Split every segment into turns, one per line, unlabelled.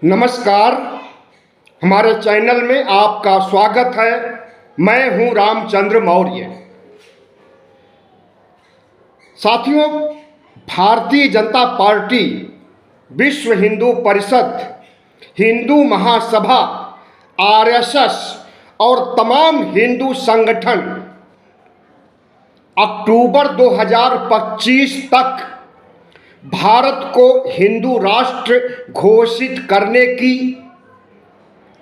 नमस्कार। हमारे चैनल में आपका स्वागत है। मैं हूं रामचंद्र मौर्य। साथियों, भारतीय जनता पार्टी, विश्व हिंदू परिषद, हिंदू महासभा, आरएसएस और तमाम हिंदू संगठन अक्टूबर 2025 तक भारत को हिंदू राष्ट्र घोषित करने की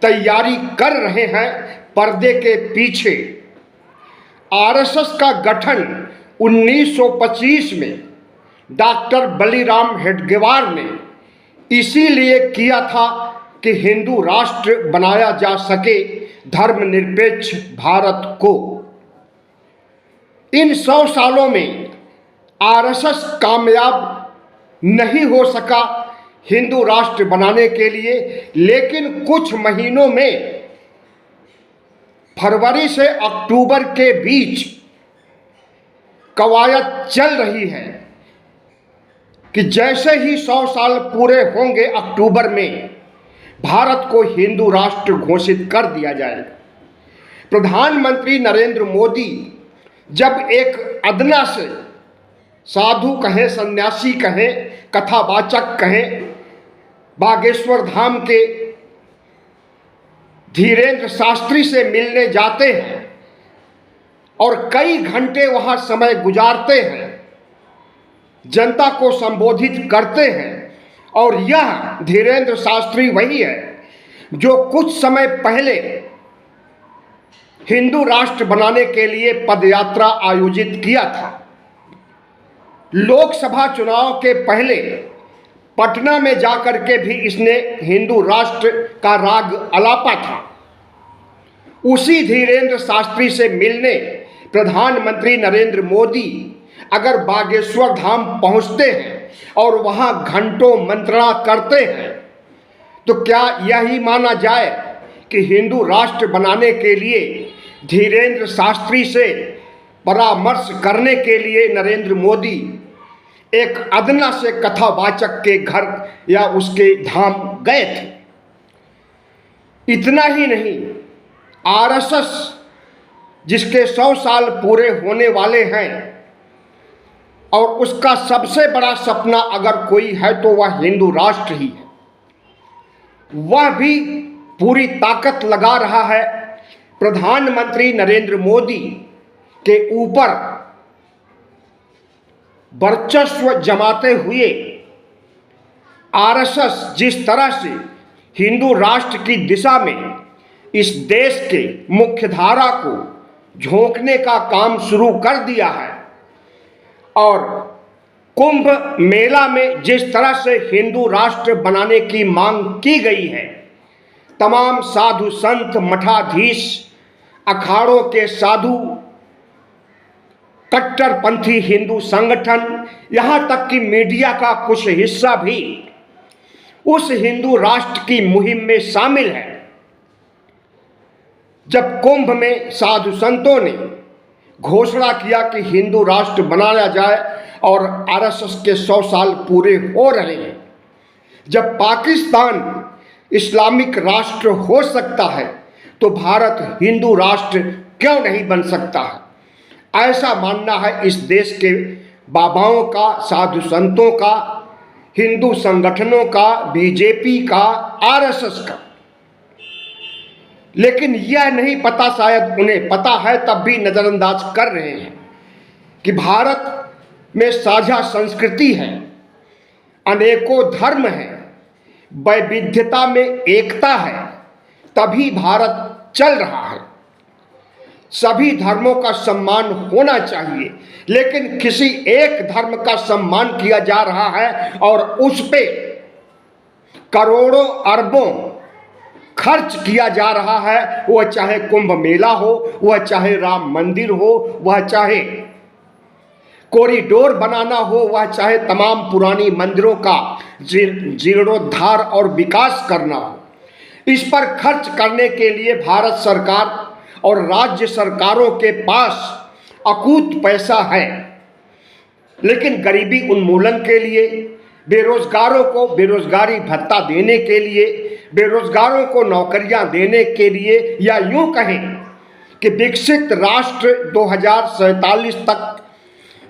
तैयारी कर रहे हैं। पर्दे के पीछे आरएसएस का गठन 1925 में डॉक्टर बलीराम हेडगेवार ने इसीलिए किया था कि हिंदू राष्ट्र बनाया जा सके धर्मनिरपेक्ष भारत को। इन 100 सालों में आरएसएस कामयाब नहीं हो सका हिंदू राष्ट्र बनाने के लिए, लेकिन कुछ महीनों में फरवरी से अक्टूबर के बीच कवायद चल रही है कि जैसे ही 100 साल पूरे होंगे अक्टूबर में भारत को हिंदू राष्ट्र घोषित कर दिया जाएगा। प्रधानमंत्री नरेंद्र मोदी जब एक अदना से साधु कहें, सन्यासी कहें, कथावाचक कहें, बागेश्वर धाम के धीरेन्द्र शास्त्री से मिलने जाते हैं और कई घंटे वहां समय गुजारते हैं, जनता को संबोधित करते हैं। और यह धीरेन्द्र शास्त्री वही है जो कुछ समय पहले हिंदू राष्ट्र बनाने के लिए पदयात्रा आयोजित किया था। लोकसभा चुनाव के पहले पटना में जाकर के भी इसने हिंदू राष्ट्र का राग अलापा था। उसी धीरेन्द्र शास्त्री से मिलने प्रधानमंत्री नरेंद्र मोदी अगर बागेश्वर धाम पहुंचते हैं और वहां घंटों मंत्रणा करते हैं तो क्या यही माना जाए कि हिंदू राष्ट्र बनाने के लिए धीरेन्द्र शास्त्री से परामर्श करने के लिए नरेंद्र मोदी एक अदना से कथावाचक के घर या उसके धाम गए थे? इतना ही नहीं, आरएसएस जिसके 100 साल पूरे होने वाले हैं और उसका सबसे बड़ा सपना अगर कोई है तो वह हिंदू राष्ट्र ही है, वह भी पूरी ताकत लगा रहा है प्रधानमंत्री नरेंद्र मोदी के ऊपर वर्चस्व जमाते हुए। आरएसएस जिस तरह से हिंदू राष्ट्र की दिशा में इस देश के मुख्यधारा को झोंकने का काम शुरू कर दिया है और कुंभ मेला में जिस तरह से हिंदू राष्ट्र बनाने की मांग की गई है, तमाम साधु संत, मठाधीश, अखाड़ों के साधु, कट्टरपंथी हिंदू संगठन, यहां तक कि मीडिया का कुछ हिस्सा भी उस हिंदू राष्ट्र की मुहिम में शामिल है। जब कुंभ में साधु संतों ने घोषणा किया कि हिंदू राष्ट्र बनाया जाए और आरएसएस के 100 साल पूरे हो रहे हैं, जब पाकिस्तान इस्लामिक राष्ट्र हो सकता है तो भारत हिंदू राष्ट्र क्यों नहीं बन सकता है? ऐसा मानना है इस देश के बाबाओं का, साधु संतों का, हिंदू संगठनों का, बीजेपी का, आरएसएस का। लेकिन यह नहीं पता, शायद उन्हें पता है तब भी नज़रअंदाज कर रहे हैं कि भारत में साझा संस्कृति है, अनेकों धर्म हैं, वैविध्यता में एकता है, तभी भारत चल रहा है। सभी धर्मों का सम्मान होना चाहिए, लेकिन किसी एक धर्म का सम्मान किया जा रहा है और उस पे करोड़ों अरबों खर्च किया जा रहा है। वह चाहे कुंभ मेला हो, वह चाहे राम मंदिर हो, वह चाहे कॉरिडोर बनाना हो, वह चाहे तमाम पुरानी मंदिरों का जीर्णोद्धार और विकास करना हो। इस पर खर्च करने के लिए भारत सरकार और राज्य सरकारों के पास अकूत पैसा है, लेकिन गरीबी उन्मूलन के लिए, बेरोजगारों को बेरोजगारी भत्ता देने के लिए, बेरोजगारों को नौकरियां देने के लिए, या यूं कहें कि विकसित राष्ट्र 2047 तक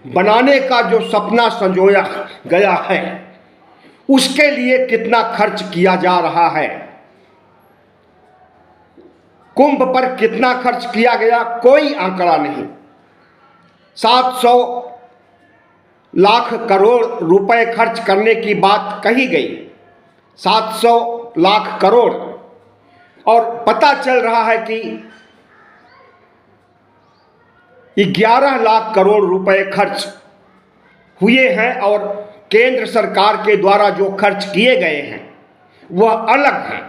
बनाने का जो सपना संजोया गया है, उसके लिए कितना खर्च किया जा रहा है। कुंभ पर कितना खर्च किया गया, कोई आंकड़ा नहीं। 700 लाख करोड़ रुपए खर्च करने की बात कही गई, 700 लाख करोड़, और पता चल रहा है कि 11 लाख करोड़ रुपए खर्च हुए हैं, और केंद्र सरकार के द्वारा जो खर्च किए गए हैं वह अलग है।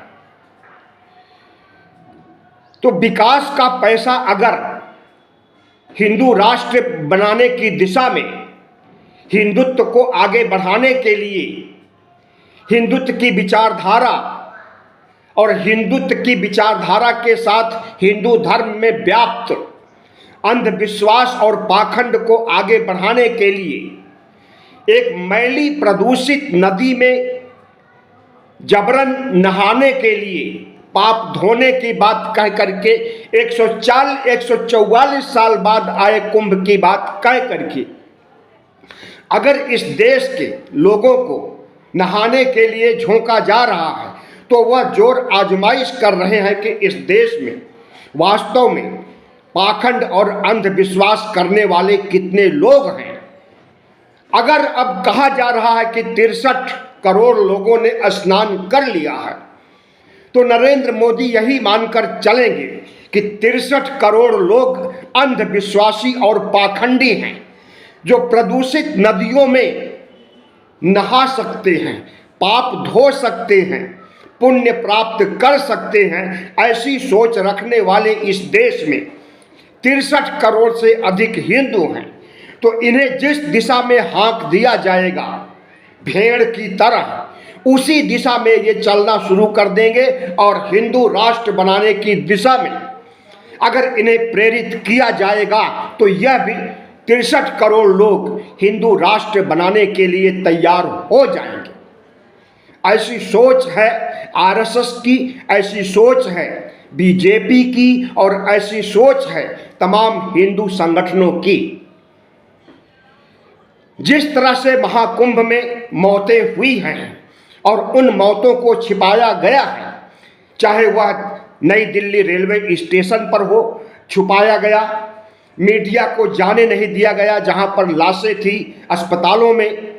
तो विकास का पैसा अगर हिंदू राष्ट्र बनाने की दिशा में, हिंदुत्व को आगे बढ़ाने के लिए, हिंदुत्व की विचारधारा और हिंदुत्व की विचारधारा के साथ हिंदू धर्म में व्याप्त अंधविश्वास और पाखंड को आगे बढ़ाने के लिए एक मैली प्रदूषित नदी में जबरन नहाने के लिए, पाप धोने की बात कह करके 144 साल बाद आए कुंभ की बात कह करके अगर इस देश के लोगों को नहाने के लिए झोंका जा रहा है, तो वह जोर आजमाइश कर रहे हैं कि इस देश में वास्तव में पाखंड और अंधविश्वास करने वाले कितने लोग हैं। अगर अब कहा जा रहा है कि 63 करोड़ लोगों ने स्नान कर लिया है, तो नरेंद्र मोदी यही मानकर चलेंगे कि 63 करोड़ लोग अंधविश्वासी और पाखंडी हैं, जो प्रदूषित नदियों में नहा सकते हैं, पाप धो सकते हैं, पुण्य प्राप्त कर सकते हैं। ऐसी सोच रखने वाले इस देश में 63 करोड़ से अधिक हिंदू हैं। तो इन्हें जिस दिशा में हाँक दिया जाएगा भेड़ की तरह, उसी दिशा में ये चलना शुरू कर देंगे, और हिंदू राष्ट्र बनाने की दिशा में अगर इन्हें प्रेरित किया जाएगा तो यह भी 63 करोड़ लोग हिंदू राष्ट्र बनाने के लिए तैयार हो जाएंगे। ऐसी सोच है आरएसएस की, ऐसी सोच है बीजेपी की, और ऐसी सोच है तमाम हिंदू संगठनों की। जिस तरह से महाकुंभ में मौतें हुई हैं और उन मौतों को छिपाया गया है, चाहे वह नई दिल्ली रेलवे स्टेशन पर हो, छुपाया गया, मीडिया को जाने नहीं दिया गया जहां पर लाशें थी, अस्पतालों में,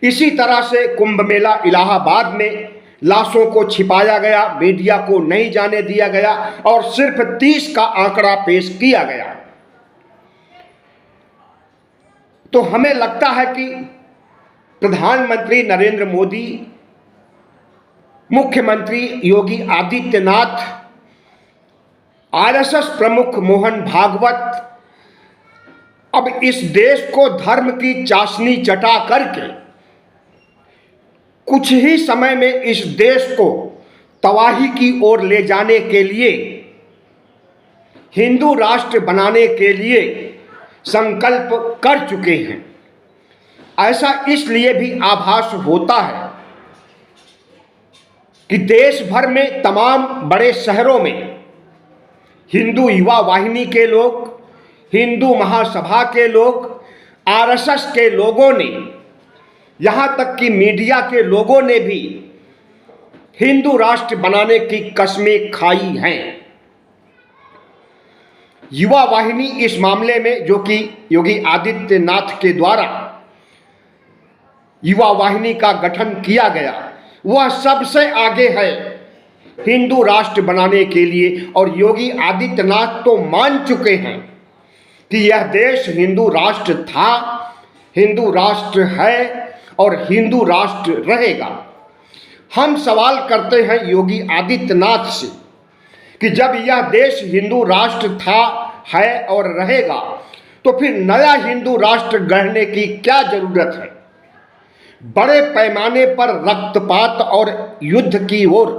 इसी तरह से कुंभ मेला इलाहाबाद में लाशों को छिपाया गया, मीडिया को नहीं जाने दिया गया, और सिर्फ 30 का आंकड़ा पेश किया गया। तो हमें लगता है कि प्रधानमंत्री नरेंद्र मोदी, मुख्यमंत्री योगी आदित्यनाथ, आरएसएस प्रमुख मोहन भागवत अब इस देश को धर्म की चाशनी चटा करके कुछ ही समय में इस देश को तबाही की ओर ले जाने के लिए, हिंदू राष्ट्र बनाने के लिए संकल्प कर चुके हैं। ऐसा इसलिए भी आभास होता है कि देश भर में तमाम बड़े शहरों में हिंदू युवा वाहिनी के लोग, हिंदू महासभा के लोग, आरएसएस के लोगों ने, यहाँ तक कि मीडिया के लोगों ने भी हिंदू राष्ट्र बनाने की कस्में खाई हैं। युवा वाहिनी इस मामले में, जो कि योगी आदित्यनाथ के द्वारा युवा वाहिनी का गठन किया गया, वह सबसे आगे है हिंदू राष्ट्र बनाने के लिए। और योगी आदित्यनाथ तो मान चुके हैं कि यह देश हिंदू राष्ट्र था, हिंदू राष्ट्र है और हिंदू राष्ट्र रहेगा। हम सवाल करते हैं योगी आदित्यनाथ से कि जब यह देश हिंदू राष्ट्र था, है और रहेगा, तो फिर नया हिंदू राष्ट्र गढ़ने की क्या जरूरत है? बड़े पैमाने पर रक्तपात और युद्ध की ओर,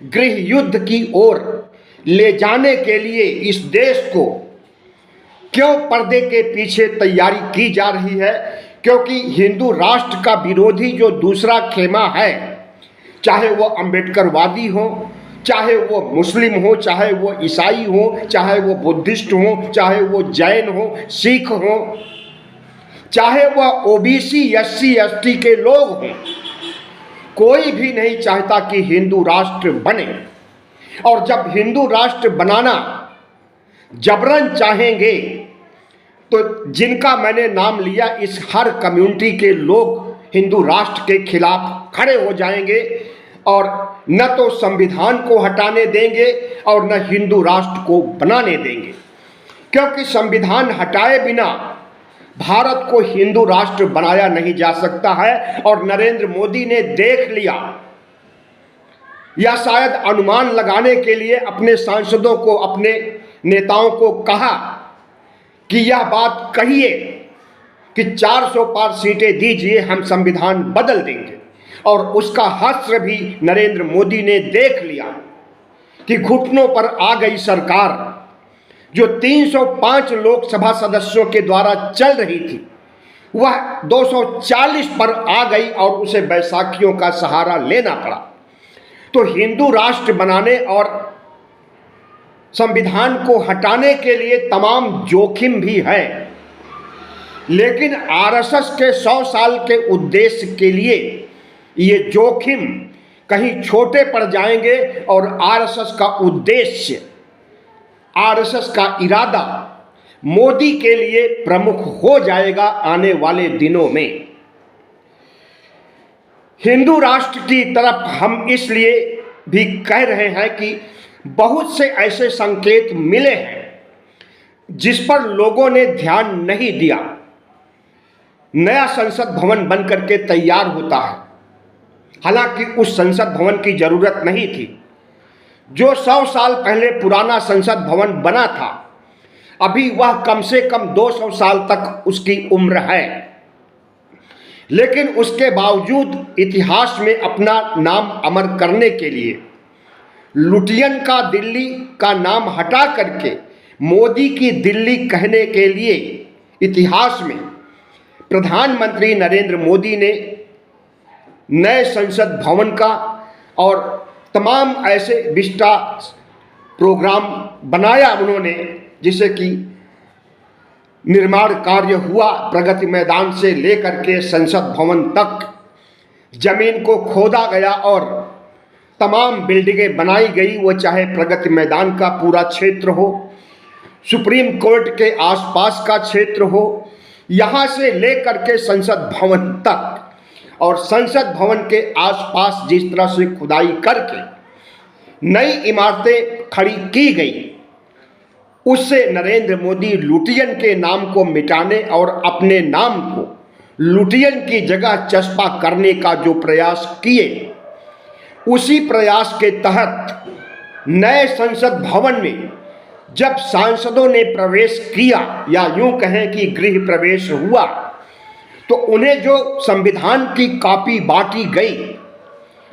गृह युद्ध की ओर ले जाने के लिए इस देश को क्यों पर्दे के पीछे तैयारी की जा रही है? क्योंकि हिंदू राष्ट्र का विरोधी जो दूसरा खेमा है, चाहे वो अंबेडकरवादी हो, चाहे वो मुस्लिम हो, चाहे वो ईसाई हो, चाहे वो बुद्धिस्ट हो, चाहे वो जैन हो, सिख हो, चाहे वह ओबीसी एससी एसटी के लोग हों, कोई भी नहीं चाहता कि हिंदू राष्ट्र बने। और जब हिंदू राष्ट्र बनाना जबरन चाहेंगे तो जिनका मैंने नाम लिया, इस हर कम्युनिटी के लोग हिंदू राष्ट्र के खिलाफ खड़े हो जाएंगे और न तो संविधान को हटाने देंगे और न हिंदू राष्ट्र को बनाने देंगे, क्योंकि संविधान हटाए बिना भारत को हिंदू राष्ट्र बनाया नहीं जा सकता है। और नरेंद्र मोदी ने देख लिया, या शायद अनुमान लगाने के लिए अपने सांसदों को, अपने नेताओं को कहा कि यह बात कहिए कि 400 पार सीटें दीजिए, हम संविधान बदल देंगे। और उसका हश्र भी नरेंद्र मोदी ने देख लिया कि घुटनों पर आ गई सरकार, जो 305 लोकसभा सदस्यों के द्वारा चल रही थी, वह 240 पर आ गई और उसे बैसाखियों का सहारा लेना पड़ा। तो हिंदू राष्ट्र बनाने और संविधान को हटाने के लिए तमाम जोखिम भी है, लेकिन आरएसएस के 100 साल के उद्देश्य के लिए ये जोखिम कहीं छोटे पड़ जाएंगे और आरएसएस का उद्देश्य, आरएसएस का इरादा मोदी के लिए प्रमुख हो जाएगा आने वाले दिनों में। हिंदू राष्ट्र की तरफ हम इसलिए भी कह रहे हैं कि बहुत से ऐसे संकेत मिले हैं जिस पर लोगों ने ध्यान नहीं दिया। नया संसद भवन बनकर के तैयार होता है, हालांकि उस संसद भवन की जरूरत नहीं थी। जो 100 साल पहले पुराना संसद भवन बना था, अभी वह कम से कम 200 साल तक उसकी उम्र है, लेकिन उसके बावजूद इतिहास में अपना नाम अमर करने के लिए लुटियन का दिल्ली का नाम हटा करके मोदी की दिल्ली कहने के लिए इतिहास में प्रधानमंत्री नरेंद्र मोदी ने नए संसद भवन का और तमाम ऐसे विस्टा प्रोग्राम बनाया उन्होंने, जिसे कि निर्माण कार्य हुआ प्रगति मैदान से लेकर के संसद भवन तक। जमीन को खोदा गया और तमाम बिल्डिंगें बनाई गई, वो चाहे प्रगति मैदान का पूरा क्षेत्र हो, सुप्रीम कोर्ट के आसपास का क्षेत्र हो, यहाँ से लेकर के संसद भवन तक। और संसद भवन के आसपास जिस तरह से खुदाई करके नई इमारतें खड़ी की गई, उससे नरेंद्र मोदी लुटियन के नाम को मिटाने और अपने नाम को लुटियन की जगह चस्पा करने का जो प्रयास किए, उसी प्रयास के तहत नए संसद भवन में जब सांसदों ने प्रवेश किया, या यूं कहें कि गृह प्रवेश हुआ, तो उन्हें जो संविधान की कॉपी बांटी गई,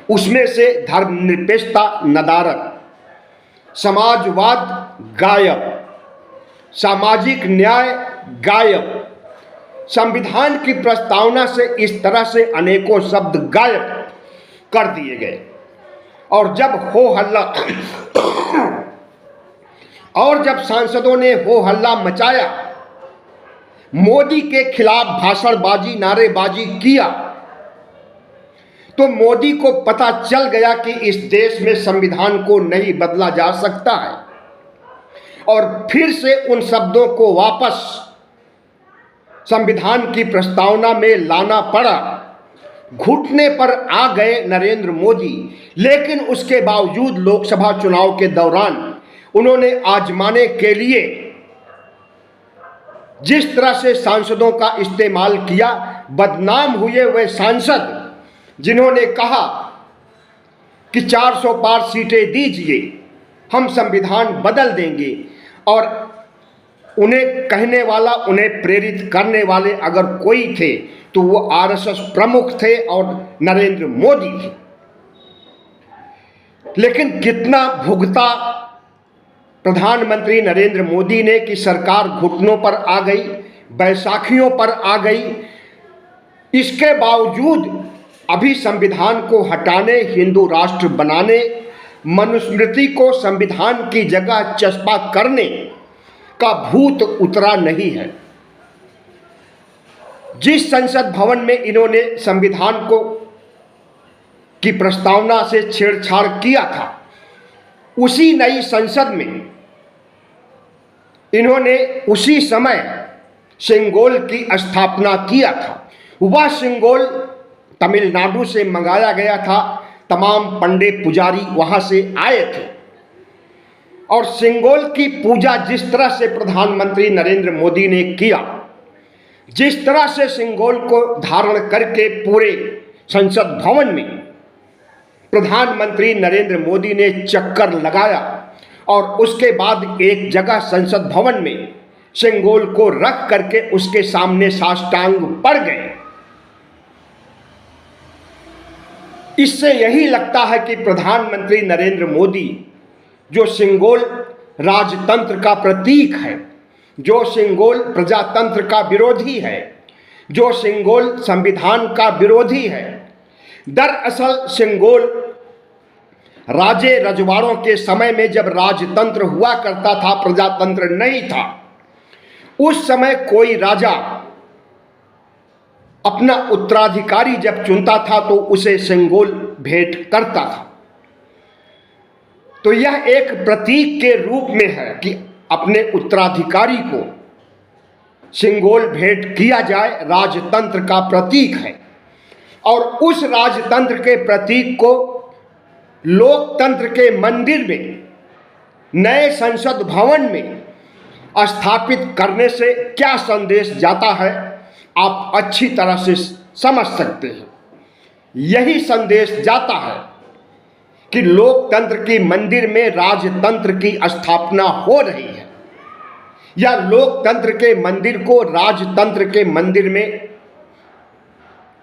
उसमें से धर्मनिरपेक्षता नदारद, समाजवाद गायब, सामाजिक न्याय गायब, संविधान की प्रस्तावना से इस तरह से अनेकों शब्द गायब कर दिए गए। और जब हो हल्ला और जब सांसदों ने हो हल्ला मचाया, मोदी के खिलाफ भाषणबाजी, नारेबाजी किया, तो मोदी को पता चल गया कि इस देश में संविधान को नहीं बदला जा सकता है, और फिर से उन शब्दों को वापस संविधान की प्रस्तावना में लाना पड़ा। घुटने पर आ गए नरेंद्र मोदी, लेकिन उसके बावजूद लोकसभा चुनाव के दौरान उन्होंने आजमाने के लिए जिस तरह से सांसदों का इस्तेमाल किया, बदनाम हुए वे सांसद जिन्होंने कहा कि 400 पार सीटें दीजिए, हम संविधान बदल देंगे। और उन्हें कहने वाला, उन्हें प्रेरित करने वाले अगर कोई थे तो वो आरएसएस प्रमुख थे और नरेंद्र मोदी थे। लेकिन कितना भुगता प्रधानमंत्री नरेंद्र मोदी ने कि सरकार घुटनों पर आ गई, बैसाखियों पर आ गई। इसके बावजूद अभी संविधान को हटाने, हिंदू राष्ट्र बनाने, मनुस्मृति को संविधान की जगह चस्पा करने का भूत उतरा नहीं है। जिस संसद भवन में इन्होंने संविधान को की प्रस्तावना से छेड़छाड़ किया था, उसी नई संसद में इन्होंने उसी समय सिंगोल की स्थापना किया था। वह सिंगोल तमिलनाडु से मंगाया गया था। तमाम पंडित पुजारी वहां से आए थे और सिंगोल की पूजा जिस तरह से प्रधानमंत्री नरेंद्र मोदी ने किया, जिस तरह से सिंगोल को धारण करके पूरे संसद भवन में प्रधानमंत्री नरेंद्र मोदी ने चक्कर लगाया और उसके बाद एक जगह संसद भवन में सिंगोल को रख करके उसके सामने साष्टांग पड़ गए, इससे यही लगता है कि प्रधानमंत्री नरेंद्र मोदी, जो सिंगोल राजतंत्र का प्रतीक है, जो सिंगोल प्रजातंत्र का विरोधी है, जो सिंगोल संविधान का विरोधी है, दरअसल सिंगोल राजे रजवाड़ों के समय में जब राजतंत्र हुआ करता था, प्रजातंत्र नहीं था, उस समय कोई राजा अपना उत्तराधिकारी जब चुनता था तो उसे सिंगोल भेंट करता था। तो यह एक प्रतीक के रूप में है कि अपने उत्तराधिकारी को सिंगोल भेंट किया जाए, राजतंत्र का प्रतीक है। और उस राजतंत्र के प्रतीक को लोकतंत्र के मंदिर में, नए संसद भवन में स्थापित करने से क्या संदेश जाता है, आप अच्छी तरह से समझ सकते हैं। यही संदेश जाता है कि लोकतंत्र की मंदिर में राजतंत्र की स्थापना हो रही है, या लोकतंत्र के मंदिर को राजतंत्र के मंदिर में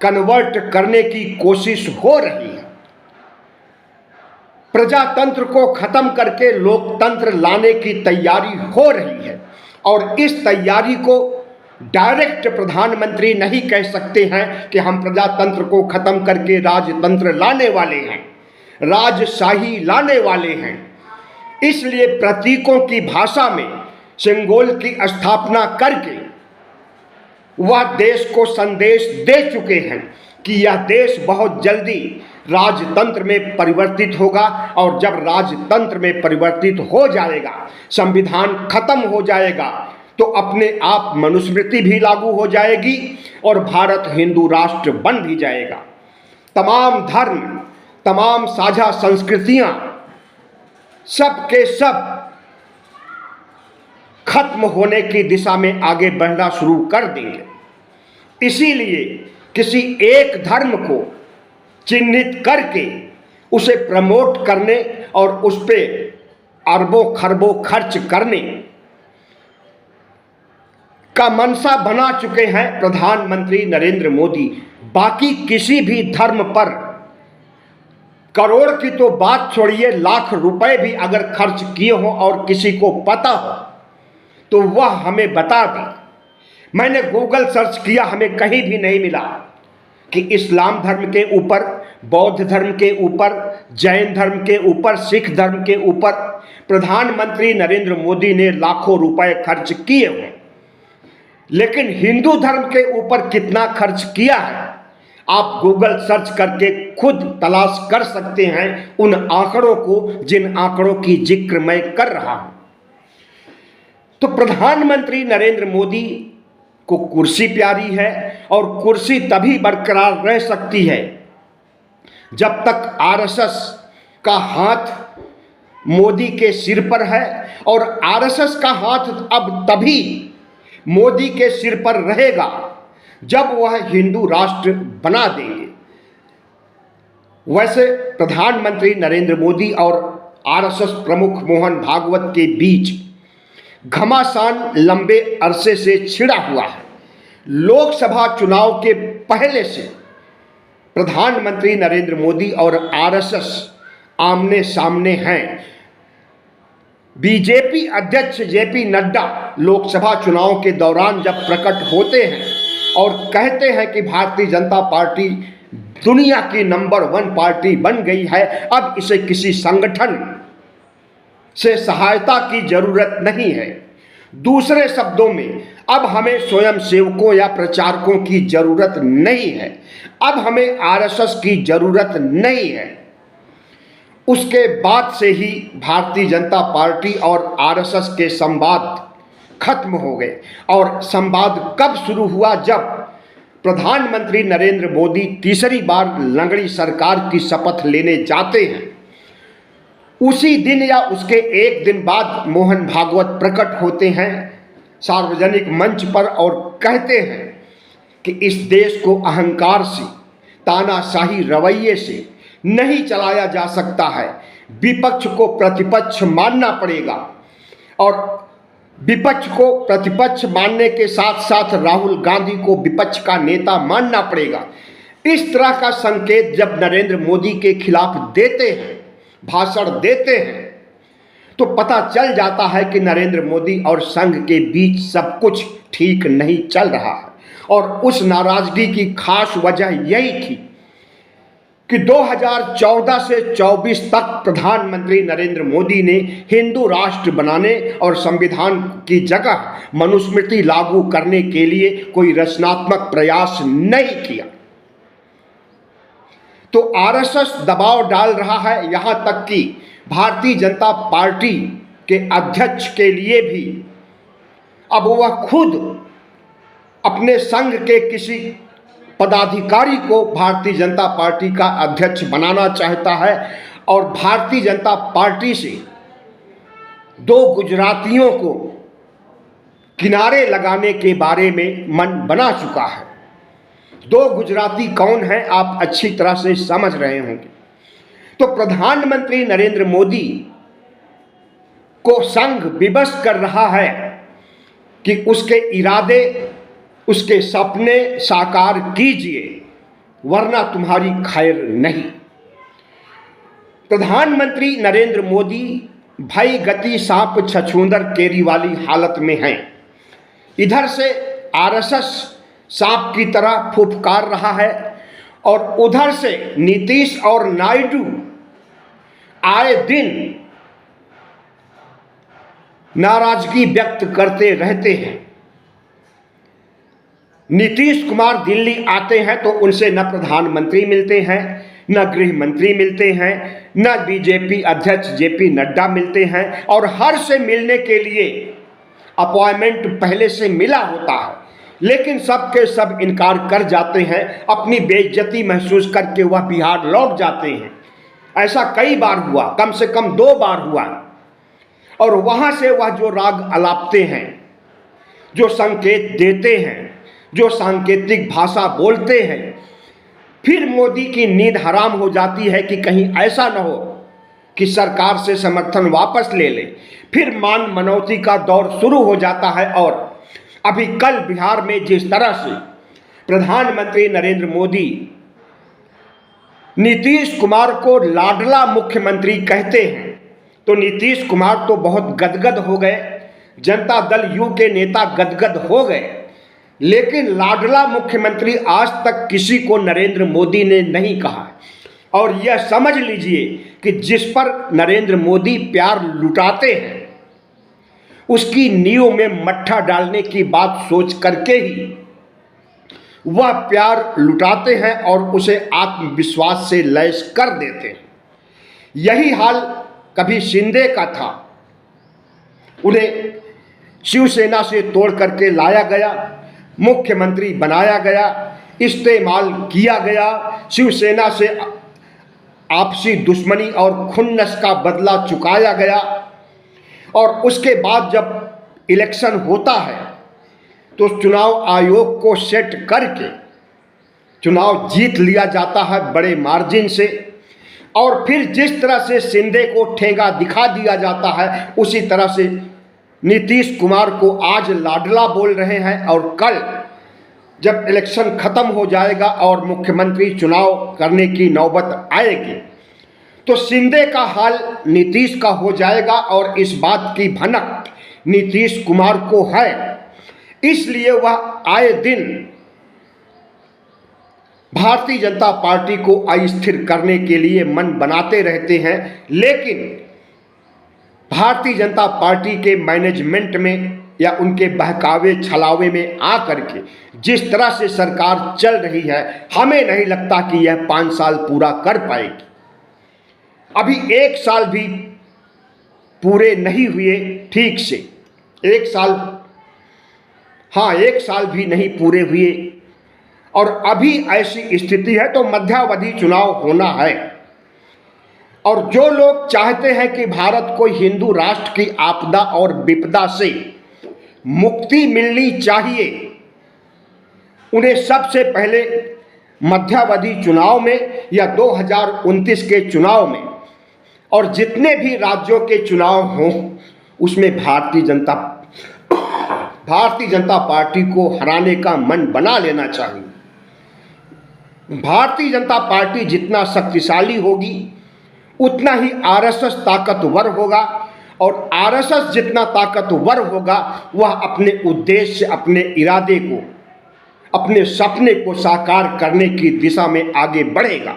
कन्वर्ट करने की कोशिश हो रही है। प्रजातंत्र को खत्म करके लोकतंत्र लाने की तैयारी हो रही है और इस तैयारी को डायरेक्ट प्रधानमंत्री नहीं कह सकते हैं कि हम प्रजातंत्र को खत्म करके राजतंत्र लाने वाले हैं, राजशाही लाने वाले हैं। इसलिए प्रतीकों की भाषा में सिंगोल की स्थापना करके वह देश को संदेश दे चुके हैं कि यह देश बहुत जल्दी राजतंत्र में परिवर्तित होगा और जब राजतंत्र में परिवर्तित हो जाएगा, संविधान खत्म हो जाएगा, तो अपने आप मनुस्मृति भी लागू हो जाएगी और भारत हिंदू राष्ट्र बन भी जाएगा। तमाम धर्म, तमाम साझा संस्कृतियां सब के सब खत्म होने की दिशा में आगे बढ़ना शुरू कर देंगे। इसीलिए किसी एक धर्म को चिन्हित करके उसे प्रमोट करने और उस पर अरबों खरबों खर्च करने का मनसा बना चुके हैं प्रधानमंत्री नरेंद्र मोदी। बाकी किसी भी धर्म पर करोड़ की तो बात छोड़िए, लाख रुपए भी अगर खर्च किए हो और किसी को पता हो तो वह हमें बता दे। मैंने गूगल सर्च किया, हमें कहीं भी नहीं मिला कि इस्लाम धर्म के ऊपर, बौद्ध धर्म के ऊपर, जैन धर्म के ऊपर, सिख धर्म के ऊपर प्रधानमंत्री नरेंद्र मोदी ने लाखों रुपए खर्च किए हों। लेकिन हिंदू धर्म के ऊपर कितना खर्च किया है आप गूगल सर्च करके खुद तलाश कर सकते हैं उन आंकड़ों को, जिन आंकड़ों की जिक्र मैं कर रहा हूं। तो प्रधानमंत्री नरेंद्र मोदी को कुर्सी प्यारी है और कुर्सी तभी बरकरार रह सकती है जब तक आरएसएस का हाथ मोदी के सिर पर है, और आरएसएस का हाथ अब तभी मोदी के सिर पर रहेगा जब वह हिंदू राष्ट्र बना देंगे। वैसे प्रधानमंत्री नरेंद्र मोदी और आरएसएस प्रमुख मोहन भागवत के बीच घमासान लंबे अरसे से छिड़ा हुआ है। लोकसभा चुनाव के पहले से प्रधानमंत्री नरेंद्र मोदी और आरएसएस आमने सामने हैं। बीजेपी अध्यक्ष जेपी नड्डा लोकसभा चुनाव के दौरान जब प्रकट होते हैं और कहते हैं कि भारतीय जनता पार्टी दुनिया की नंबर 1 पार्टी बन गई है। अब इसे किसी संगठन से सहायता की जरूरत नहीं है। दूसरे शब्दों में, अब हमें स्वयं सेवकों या प्रचारकों की जरूरत नहीं है। अब हमें आरएसएस की जरूरत नहीं है। उसके बाद से ही भारतीय जनता पार्टी और आरएसएस के संवाद खत्म हो गए। और संवाद कब शुरू हुआ? जब प्रधानमंत्री नरेंद्र मोदी तीसरी बार लंगड़ी सरकार की शपथ लेने जाते हैं, उसी दिन या उसके एक दिन बाद मोहन भागवत प्रकट होते हैं सार्वजनिक मंच पर और कहते हैं कि इस देश को अहंकार से, तानाशाही रवैये से नहीं चलाया जा सकता है। विपक्ष को प्रतिपक्ष मानना पड़ेगा और विपक्ष को प्रतिपक्ष मानने के साथ साथ राहुल गांधी को विपक्ष का नेता मानना पड़ेगा। इस तरह का संकेत जब नरेंद्र मोदी के खिलाफ देते हैं, भाषण देते हैं, तो पता चल जाता है कि नरेंद्र मोदी और संघ के बीच सब कुछ ठीक नहीं चल रहा है। और उस नाराजगी की खास वजह यही थी कि 2014 से 24 तक प्रधानमंत्री नरेंद्र मोदी ने हिंदू राष्ट्र बनाने और संविधान की जगह मनुस्मृति लागू करने के लिए कोई रचनात्मक प्रयास नहीं किया। तो आरएसएस दबाव डाल रहा है, यहां तक कि भारतीय जनता पार्टी के अध्यक्ष के लिए भी अब वह खुद अपने संघ के किसी पदाधिकारी को भारतीय जनता पार्टी का अध्यक्ष बनाना चाहता है और भारतीय जनता पार्टी से 2 गुजरातियों को किनारे लगाने के बारे में मन बना चुका है। 2 गुजराती कौन हैं, आप अच्छी तरह से समझ रहे होंगे। तो प्रधानमंत्री नरेंद्र मोदी को संघ विवश कर रहा है कि उसके इरादे, उसके सपने साकार कीजिए, वरना तुम्हारी खैर नहीं। प्रधानमंत्री नरेंद्र मोदी भय गति सांप छछूंदर केरी वाली हालत में हैं। इधर से आरएसएस सांप की तरह फुफकार रहा है और उधर से नीतीश और नायडू आए दिन नाराजगी व्यक्त करते रहते हैं। नीतीश कुमार दिल्ली आते हैं तो उनसे न प्रधानमंत्री मिलते हैं, न गृह मंत्री मिलते हैं, न बीजेपी अध्यक्ष जेपी नड्डा मिलते हैं और हर से मिलने के लिए अपॉइंटमेंट पहले से मिला होता है, लेकिन सब के सब इनकार कर जाते हैं। अपनी बेइज्जती महसूस करके वह बिहार लौट जाते हैं। ऐसा कई बार हुआ, कम से कम 2 बार हुआ। और वहां से वह जो राग अलापते हैं, जो संकेत देते हैं, जो सांकेतिक भाषा बोलते हैं, फिर मोदी की नींद हराम हो जाती है कि कहीं ऐसा न हो कि सरकार से समर्थन वापस ले ले। फिर मान मनौती का दौर शुरू हो जाता है। और अभी कल बिहार में जिस तरह से प्रधानमंत्री नरेंद्र मोदी नीतीश कुमार को लाडला मुख्यमंत्री कहते हैं, तो नीतीश कुमार तो बहुत गदगद हो गए, जनता दल यू के नेता गदगद हो गए, लेकिन लाडला मुख्यमंत्री आज तक किसी को नरेंद्र मोदी ने नहीं कहा। और यह समझ लीजिए कि जिस पर नरेंद्र मोदी प्यार लुटाते हैं, उसकी नींव में मट्ठा डालने की बात सोच करके ही वह प्यार लुटाते हैं और उसे आत्मविश्वास से लैस कर देते हैं। यही हाल कभी शिंदे का था। उन्हें शिवसेना से तोड़ करके लाया गया, मुख्यमंत्री बनाया गया, इस्तेमाल किया गया, शिवसेना से आपसी दुश्मनी और खुन्नस का बदला चुकाया गया। और उसके बाद जब इलेक्शन होता है तो चुनाव आयोग को सेट करके चुनाव जीत लिया जाता है बड़े मार्जिन से। और फिर जिस तरह से शिंदे को ठेंगा दिखा दिया जाता है, उसी तरह से नीतीश कुमार को आज लाडला बोल रहे हैं। और कल जब इलेक्शन खत्म हो जाएगा और मुख्यमंत्री चुनाव करने की नौबत आएगी तो शिंदे का हाल नीतीश का हो जाएगा। और इस बात की भनक नीतीश कुमार को है, इसलिए वह आए दिन भारतीय जनता पार्टी को अस्थिर करने के लिए मन बनाते रहते हैं, लेकिन भारतीय जनता पार्टी के मैनेजमेंट में या उनके बहकावे छलावे में आकर के जिस तरह से सरकार चल रही है, हमें नहीं लगता कि यह 5 साल पूरा कर पाएगी। अभी 1 साल भी पूरे नहीं हुए ठीक से, 1 साल भी नहीं पूरे हुए और अभी ऐसी स्थिति है तो मध्यावधि चुनाव होना है। और जो लोग चाहते हैं कि भारत को हिंदू राष्ट्र की आपदा और विपदा से मुक्ति मिलनी चाहिए, उन्हें सबसे पहले मध्यावधि चुनाव में या 2029 के चुनाव में और जितने भी राज्यों के चुनाव हों उसमें भारतीय जनता पार्टी को हराने का मन बना लेना चाहिए। भारतीय जनता पार्टी जितना शक्तिशाली होगी उतना ही आरएसएस ताकतवर होगा और आरएसएस जितना ताकतवर होगा वह अपने उद्देश्य, अपने इरादे को, अपने सपने को साकार करने की दिशा में आगे बढ़ेगा।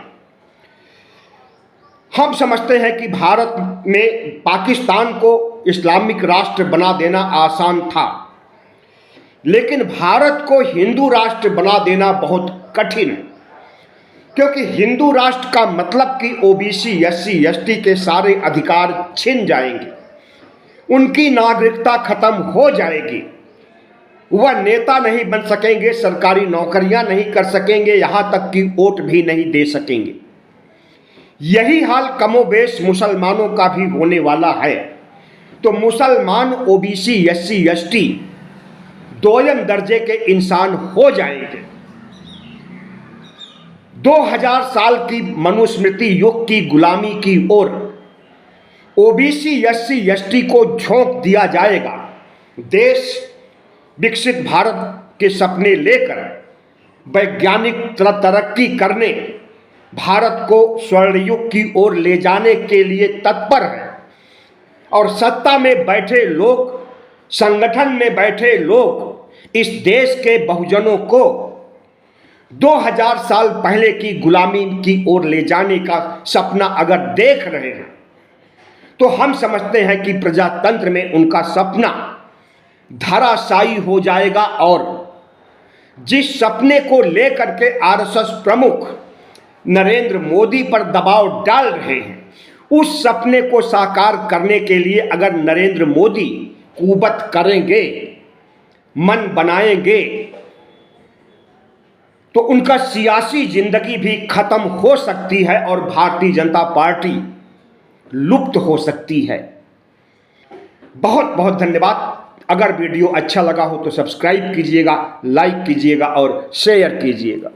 हम समझते हैं कि भारत में पाकिस्तान को इस्लामिक राष्ट्र बना देना आसान था, लेकिन भारत को हिंदू राष्ट्र बना देना बहुत कठिन है, क्योंकि हिंदू राष्ट्र का मतलब कि ओबीसी, एससी, एसटी के सारे अधिकार छिन जाएंगे, उनकी नागरिकता खत्म हो जाएगी, वह नेता नहीं बन सकेंगे, सरकारी नौकरियां नहीं कर सकेंगे, यहां तक कि वोट भी नहीं दे सकेंगे। यही हाल कमोबेश मुसलमानों का भी होने वाला है। तो मुसलमान ओबीसी, एससी, एसटी दोयम दर्जे के इंसान हो जाएंगे। 2000 साल की मनुस्मृति युग की गुलामी की ओर ओबीसी, एससी, एसटी को झोंक दिया जाएगा। देश विकसित भारत के सपने लेकर वैज्ञानिक तरक्की करने, भारत को स्वर्ण युग की ओर ले जाने के लिए तत्पर है और सत्ता में बैठे लोग, संगठन में बैठे लोग इस देश के बहुजनों को 2000 साल पहले की गुलामी की ओर ले जाने का सपना अगर देख रहे हैं तो हम समझते हैं कि प्रजातंत्र में उनका सपना धराशायी हो जाएगा। और जिस सपने को लेकर के आरएसएस प्रमुख नरेंद्र मोदी पर दबाव डाल रहे हैं, उस सपने को साकार करने के लिए अगर नरेंद्र मोदी कुबत करेंगे, मन बनाएंगे, तो उनका सियासी जिंदगी भी खत्म हो सकती है और भारतीय जनता पार्टी लुप्त हो सकती है। बहुत बहुत धन्यवाद। अगर वीडियो अच्छा लगा हो तो सब्सक्राइब कीजिएगा, लाइक कीजिएगा और शेयर कीजिएगा।